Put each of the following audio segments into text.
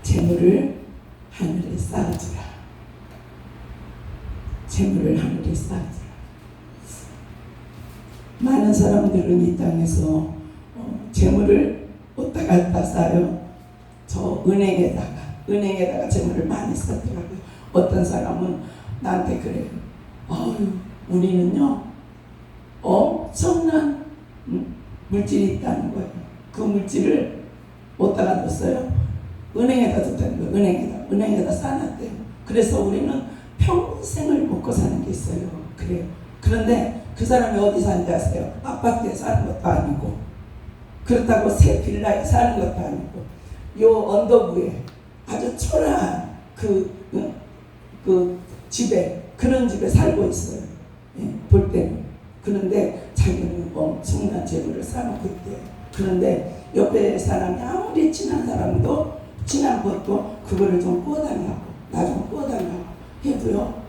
재물을 하늘에 쌓아주라. 재물을 하늘에 쌓아주라. 많은 사람들은 이 땅에서 재물을 어디다 갖다 쌓아요? 저 은행에다가 재물을 많이 쌓더라고요. 어떤 사람은 나한테 그래요. 우리는요 엄청난 물질이 있다는 거예요. 그 물질을 어디다가 뒀어요? 은행에다 뒀다는 거예요. 은행에다 쌓아놨대요. 그래서 우리는 평생을 먹고 사는 게 있어요. 그래요. 그런데 그 사람이 어디 사는지 아세요? 아파트에 사는 것도 아니고, 그렇다고 새 빌라에 사는 것도 아니고, 요 언덕 위에 아주 초라한 그 집에, 그런 집에 살고 있어요. 볼 때는. 그런데 자기는 엄청난 재물을 쌓아놓고 있대요. 그런데 옆에 사람이 아무리 친한 사람도, 친한 것도 그거를 좀 구워달라고, 나 좀 구워달라고 해도요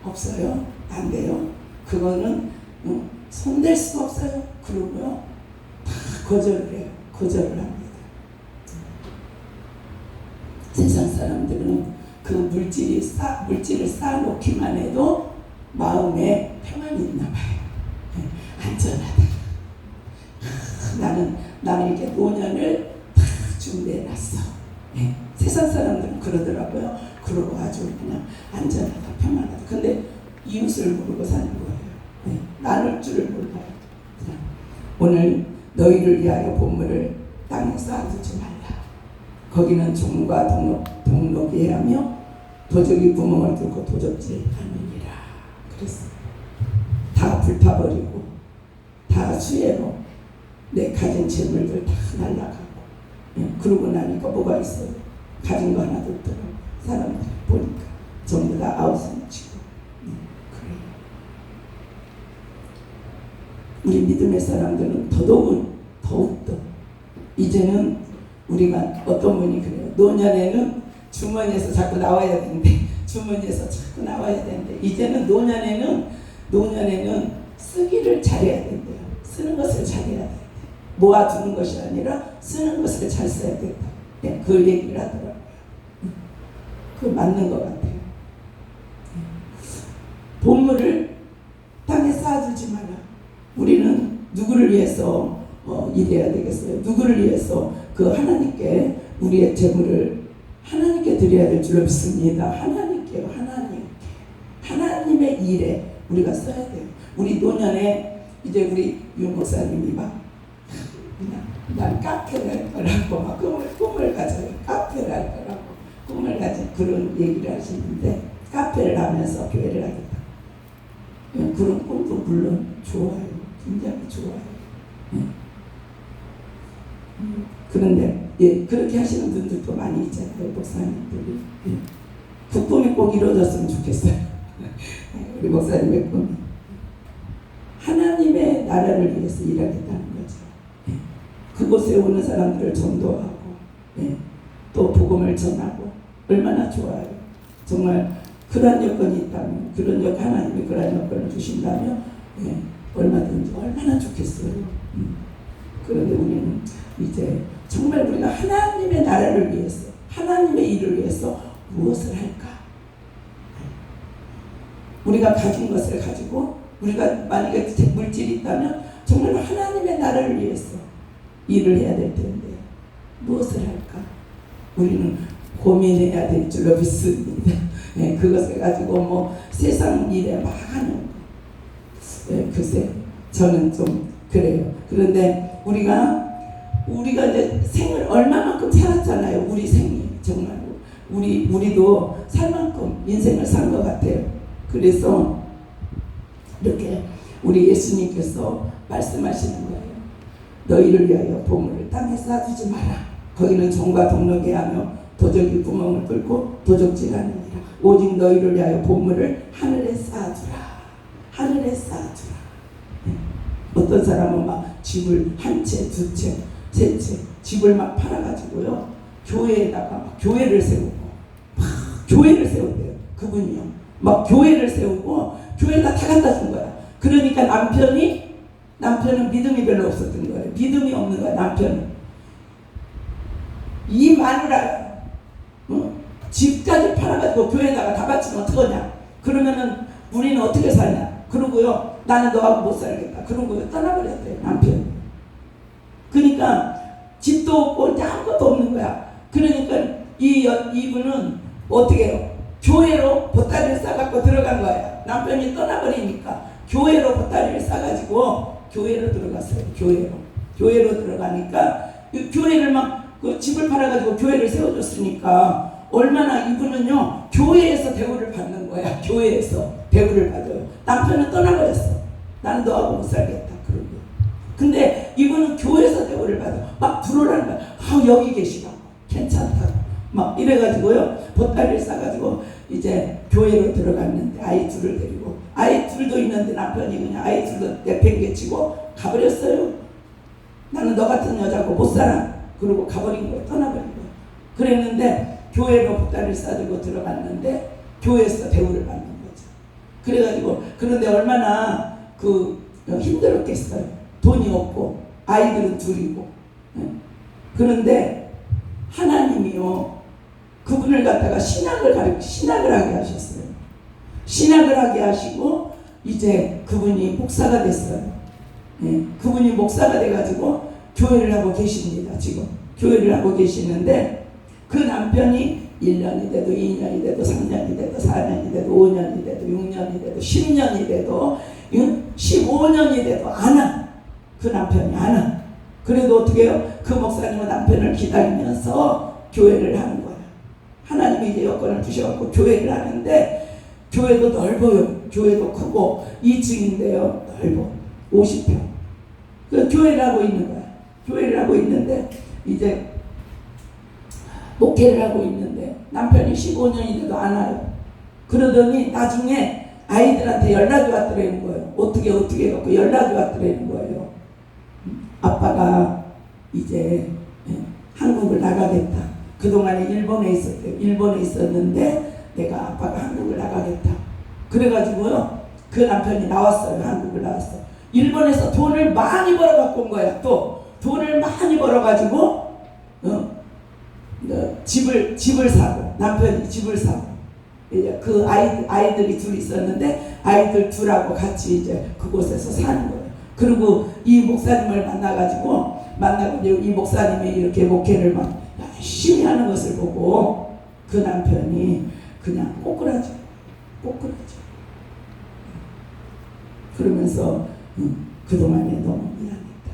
없어요. 안 돼요. 그거는 손댈 수가 없어요. 그러고요 다 거절을 해요. 거절을 합니다. 세상 사람들은 그 물질을 쌓아놓기만 해도 마음에 평안이 있나 봐요. 안전하다. 나는 이렇게 노년을 다 준비해놨어. 세상 사람들은 그러더라고요. 그러고 아주 그냥 안전하다, 평안하다. 근데 이웃을 모르고 사는 거예요. 나눌 줄을 몰라요. 오늘 너희를 위하여 보물을 땅에 쌓아두지 말라. 거기는 종과 동록이 하며 도적이 구멍을 뚫고 도적질 하느니라. 그랬어요. 다 불타버리고 다 수해로 내 가진 재물들 다 날라가고, 그러고 나니까 뭐가 있어요? 가진 거 하나도 없더라고. 사람들 보니까 전부 다 아웃을 치고. 그래요. 우리 믿음의 사람들은 더욱더 이제는 우리가 어떤 분이 그래요. 노년에는 주머니에서 자꾸 나와야 되는데, 이제는 노년에는 쓰기를 잘해야 된대요. 쓰는 것을 잘해야 돼. 모아두는 것이 아니라 쓰는 것을 잘 써야 된다. 그 얘기를 하더라고요. 그거 맞는 것 같아요. 보물을 땅에 쌓아두지 마라. 우리는 누구를 위해서 일해야 되겠어요? 누구를 위해서 그 하나님께 우리의 재물을 하나님께 드려야 될 줄로 믿습니다. 하나님의 일에 우리가 써야 돼요. 우리 노년에 이제 우리 윤 목사님이 난 카페를 할 거라고 막 꿈을 가져요. 카페를 할 거라고 꿈을 가진 그런 얘기를 하시는데, 카페를 하면서 교회를 하겠다. 그런 꿈도 물론 좋아요. 굉장히 좋아요. 그런데 그렇게 하시는 분들도 많이 있잖아요. 목사님들이. 그 꿈이 꼭 이루어졌으면 좋겠어요. 우리 목사님의 꿈이 하나님의 나라를 위해서 일하겠다는 거죠. 그곳에 오는 사람들을 전도하고, 또 복음을 전하고, 얼마나 좋아요. 정말 그러한 여건이 있다면, 하나님이 그러한 여건을 주신다면 얼마든지 얼마나 좋겠어요. 그런데 우리는 이제 정말 우리가 하나님의 나라를 위해서, 하나님의 일을 위해서 무엇을 할까? 우리가 가진 것을 가지고, 우리가 만약에 물질이 있다면 정말 하나님의 나라를 위해서 일을 해야 될 텐데 무엇을 할까? 우리는 고민해야 될 줄로 믿습니다. 그것을 가지고 세상 일에 막 하는 거. 글쎄, 저는 좀 그래요. 그런데 우리가 이제 생을 얼마만큼 살았잖아요. 우리 생이 정말 우리도 살 만큼 인생을 산 것 같아요. 그래서 이렇게 우리 예수님께서 말씀하시는 거예요. 너희를 위하여 보물을 땅에 쌓아두지 마라. 거기는 종과 동록이 하며 도적이 구멍을 뚫고 도적질하느니라. 오직 너희를 위하여 보물을 하늘에 쌓아두라. 하늘에 쌓아두라. 어떤 사람은 막 집을 한 채, 두 채, 세 채 집을 막 팔아가지고요, 교회에다가 막 교회를 세우고, 교회를 세운대요. 그분이요. 막 교회를 세우고 교회에다 다 갖다 준 거야. 그러니까 남편은 믿음이 별로 없었던 거예요. 믿음이 없는 거야, 남편은. 이 마누라 팔아가지고 교회에다가 다 바치면 어떡하냐. 그러면은 우리는 어떻게 사냐. 그러고요, 나는 너하고 못 살겠다. 그러고요, 떠나버렸대요, 남편이. 그러니까 집도 없고 이제 아무것도 없는 거야. 그러니까 이분은 어떻게 해요? 교회로 보따리를 싸갖고 들어간 거예요. 남편이 떠나버리니까 교회로 보따리를 싸가지고 교회로 들어갔어요. 교회로 들어가니까 교회를 막 그 집을 팔아가지고 교회를 세워줬으니까 얼마나 이분은요 교회에서 대우를 받는 거야. 교회에서 대우를 받아요. 남편은 떠나버렸어. 나는 너하고 못 살겠다. 그러고. 근데 이분은 교회에서 대우를 받아. 막 들어오라는 거야. 아, 여기 계시라고. 괜찮다고. 막 이래가지고요 보따리를 싸가지고 이제 교회로 들어갔는데 아이 둘을 데리고, 아이 둘도 있는데 남편이 그냥 아이 둘도 내팽개치고 가버렸어요. 나는 너 같은 여자고 못 살아. 그러고 가버린 거예요. 떠나버린 거예요. 그랬는데 교회로 보따리를 싸들고 들어갔는데 교회에서 대우를 받는 거죠. 그래가지고 그런데 얼마나 힘들었겠어요. 돈이 없고 아이들은 둘이고. 그런데 하나님이요 그분을 갖다가 신학을 하게 하셨어요. 신학을 하게 하시고 이제 그분이 목사가 됐어요. 그분이 목사가 돼가지고 교회를 하고 계십니다. 지금 교회를 하고 계시는데 그 남편이 1년이 돼도 2년이 돼도 3년이 돼도 4년이 돼도 5년이 돼도 6년이 돼도 10년이 돼도 15년이 돼도 안 와. 그 남편이 안 와. 그래도 어떻게 해요? 그 목사님은 남편을 기다리면서 교회를 하는 거야. 하나님이 이제 여건을 주셔갖고 교회를 하는데 교회도 넓어요. 교회도 크고 2층인데요. 넓어. 50평. 그 교회를 하고 있는 거야. 교회를 하고 있는데 이제 목회를 하고 있는데 남편이 15년이 돼도 안 와요. 그러더니 나중에 아이들한테 연락이 왔더라는 거예요. 어떻게 해갖고 연락이 왔더라는 거예요. 아빠가 이제 한국을 나가겠다. 그동안에 일본에 있었대요. 일본에 있었는데 내가 아빠가 한국을 나가겠다. 그래가지고요 그 남편이 나왔어요. 한국을 나왔어. 일본에서 돈을 많이 벌어갖고 온 거야. 또 돈을 많이 벌어가지고 집을 사고, 남편이 집을 사고, 이제 그 아이들이 둘 있었는데 아이들 둘하고 같이 이제 그곳에서 사는 거예요. 그리고 이 목사님을 만나고 이 목사님이 이렇게 목회를 막 열심히 하는 것을 보고 그 남편이 그냥 꼬꾸라져. 그러면서 그동안에 너무 미안했다.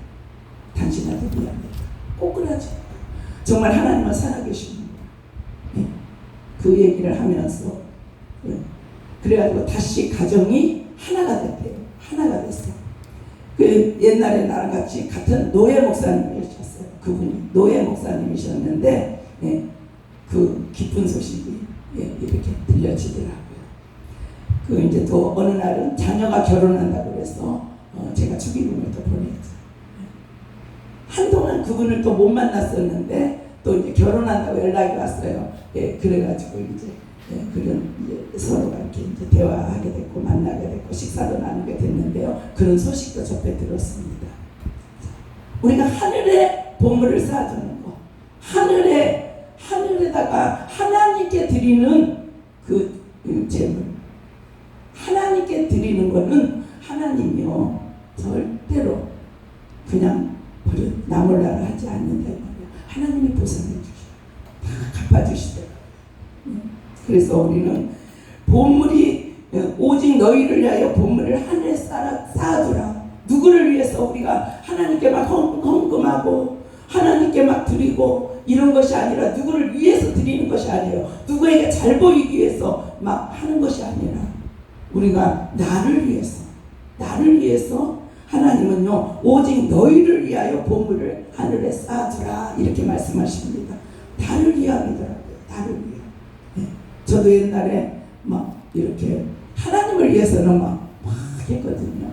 당신한테 미안했다. 꼬꾸라져. 정말 하나님은 살아계십니다. 그 얘기를 하면서 그래가지고 다시 가정이 하나가 됐대요. 하나가 됐어. 그 옛날에 나랑 같이 같은 노예 목사님이셨어요. 그분이 노예 목사님이셨는데 그 기쁜 소식이 이렇게 들려지더라고요. 그 이제 또 어느 날은 자녀가 결혼한다고 그래서 제가 축의금을 또 보냈죠. 한동안 그분을 또 못 만났었는데 또 이제 결혼한다고 연락이 왔어요. 그래가지고 이제 그런 이제 서로가 이렇게 이제 대화하게 됐고 만나게 됐고 식사도 나누게 됐는데요. 그런 소식도 접해 들었습니다. 우리가 하늘에 보물을 쌓아두는 거, 하늘에다가 하나님께 드리는 그 재물, 하나님께 드리는 거는 하나님이요 절대로 그냥 나몰라라 하지 않는다 이 말이야. 하나님이 보상해 주셔. 다 갚아주시더라고요. 그래서 우리는 보물이 오직 너희를 위하여 보물을 하늘에 쌓아두라. 누구를 위해서 우리가 하나님께 막 헌금하고 하나님께 막 드리고 이런 것이 아니라 누구를 위해서 드리는 것이 아니에요. 누구에게 잘 보이기 위해서 막 하는 것이 아니라 우리가 나를 위해서 하나님은요 오직 너희를 위하여 보물을 하늘에 쌓아두라 이렇게 말씀하십니다. 나를 위함이더라고요. 나를 위함. 저도 옛날에 막 이렇게 하나님을 위해서는 막 했거든요.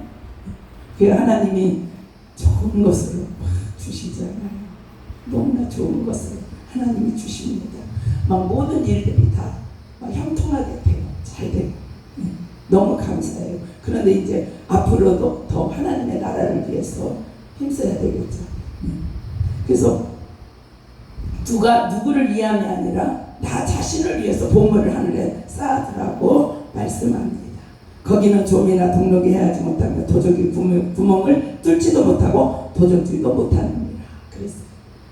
그 하나님이 좋은 것으로 막 주시잖아요. 너무나 좋은 것을 하나님이 주십니다. 막 모든 일들이 다 막 형통하게 돼요. 잘 되고. 너무 감사해요. 그런데 이제 앞으로도 더 하나님의 나라를 위해서 힘써야 되겠죠. 그래서 누구를 위함이 아니라 나 자신을 위해서 보물을 하늘에 쌓아두라고 말씀합니다. 거기는 좀이나 동록이 해하지 못하며 도적이 구멍을 뚫지도 못하고 도적질도 못하느니라.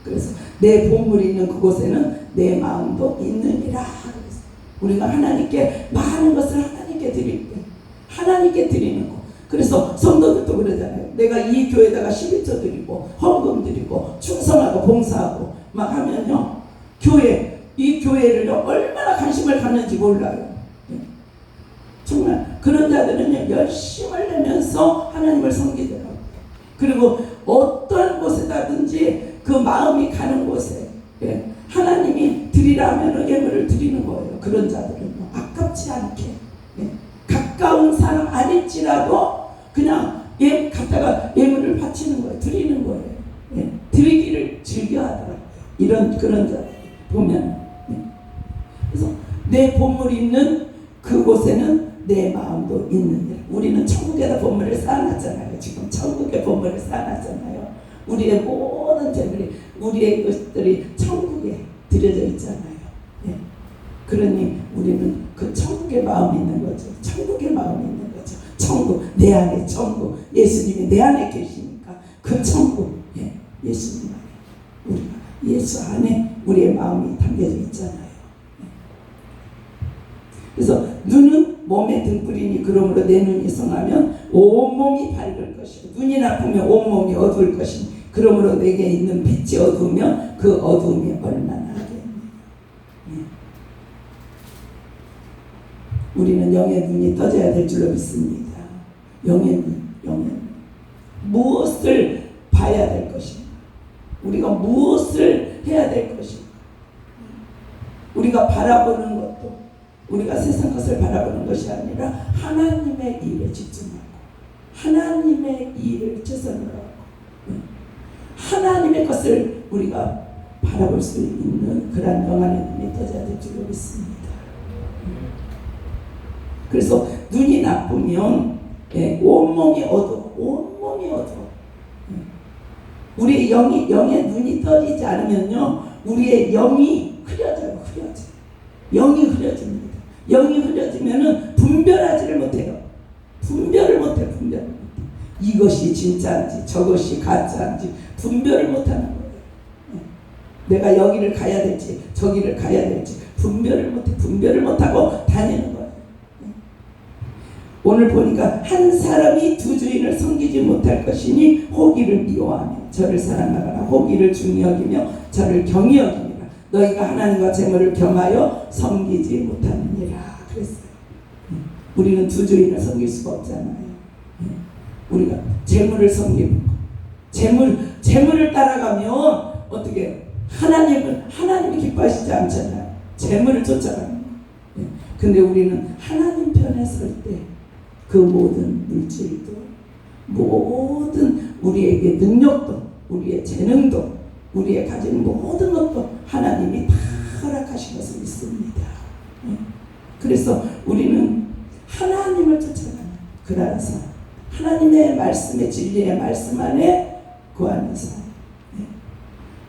그래서 내 보물이 있는 그곳에는 내 마음도 있느니라. 그래서 우리가 하나님께 많은 것을 하나님께 드릴 때 하나님께 드리는 거. 그래서 성도들도 그러잖아요. 내가 이 교회에다가 11조 드리고 헌금 드리고 충성하고 봉사하고 막 하면요, 이 교회를 얼마나 관심을 갖는지 몰라요. 정말 그런 자들은 열심을 내면서 하나님을 섬기더라고요. 그리고 어떤 곳에다든지 그 마음이 가는 곳에 하나님이 드리라 하면 예물을 드리는 거예요. 그런 자들은 아깝지 않게 가까운 사람 아닐지라도 그냥 갖다가 예물을 바치는 거예요. 드리는 거예요. 드리기를 즐겨하더라고요. 그런 자들 보면. 그래서 내 보물이 있는 그곳에는 내 마음도 있느니라. 우리는 천국에다 보물을 쌓아놨잖아요. 지금 천국에 보물을 쌓아놨잖아요. 우리의 모든 재물이, 우리의 것들이 천국에 들여져 있잖아요. 그러니 우리는 그 천국의 마음이 있는 거죠. 천국의 마음이 있는 거죠. 천국, 내 안에 천국, 예수님이 내 안에 계시니까 그 천국, 예수님 안에, 우리가 예수 안에 우리의 마음이 담겨져 있잖아요. 그래서 눈은 몸의 등불이니 그러므로 내 눈이 성하면 온몸이 밝을 것이고 눈이 나쁘면 온몸이 어두울 것이니 그러므로 내게 있는 빛이 어두우면 그 어두움이 얼마나 하겠느냐. 우리는 영의 눈이 떠져야 될 줄로 믿습니다. 영의 눈. 무엇을 봐야 될 것인가? 우리가 무엇을 해야 될 것인가? 우리가 바라보는 것도 우리가 세상 것을 바라보는 것이 아니라 하나님의 일에 집중하고 하나님의 일을 최선으로 하고 하나님의 것을 우리가 바라볼 수 있는 그런 영안의 눈이 떠져야 될 줄로 믿습니다. 그래서 눈이 나쁘면 온몸이 어두워. 우리의 영의 눈이 떠지지 않으면요, 우리의 영이 흐려져요. 영이 흐려집니다. 영이 흐려지면은 분별하지를 못해요. 분별을 못해. 이것이 진짜인지 저것이 가짜인지 분별을 못하는 거예요. 내가 여기를 가야 될지 저기를 가야 될지 분별을 못하고 다니는 거예요. 오늘 보니까 한 사람이 두 주인을 섬기지 못할 것이니 호기를 미워하며 저를 사랑하거나 호기를 중히 여기며 저를 경히 여기며 너희가 하나님과 재물을 겸하여 섬기지 못하느니라 그랬어요. 우리는 두 주인을 섬길 수가 없잖아요. 우리가 재물을 섬기고 재물을 따라가면 어떻게 하나님이 기뻐하시지 않잖아요. 재물을 쫓아가는 거예요. 근데 우리는 하나님 편에 설 때 그 모든 물질도 모든 우리에게 능력도 우리의 재능도 우리의 가진 모든 것도 하나님이 다 허락하신 것을 믿습니다. 그래서 우리는 하나님을 쫓아가는 그러한 삶, 하나님의 말씀의 진리의 말씀 안에 거하는 삶.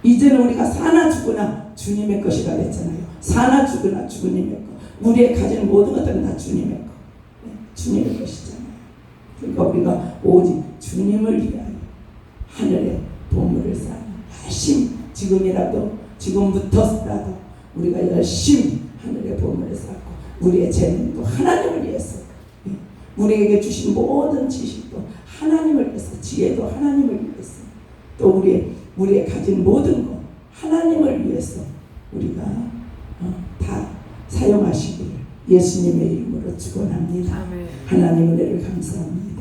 이제는 우리가 사나 죽으나 주님의 것이라 했잖아요. 사나 죽으나 주님의 것. 우리의 가진 모든 것들은 다 주님의 것. 주님의 것이잖아요. 그러니까 우리가 오직 주님을 위하여 하늘에 보물을 쌓는 열심히 지금부터라도 우리가 열심히 하늘의 보물을 쌓고 우리의 재능도 하나님을 위해서 우리에게 주신 모든 지식도 하나님을 위해서 지혜도 하나님을 위해서 또 우리의 가진 모든 것 하나님을 위해서 우리가 다 사용하시기를 예수님의 이름으로 축원합니다. 하나님 은혜를 감사합니다.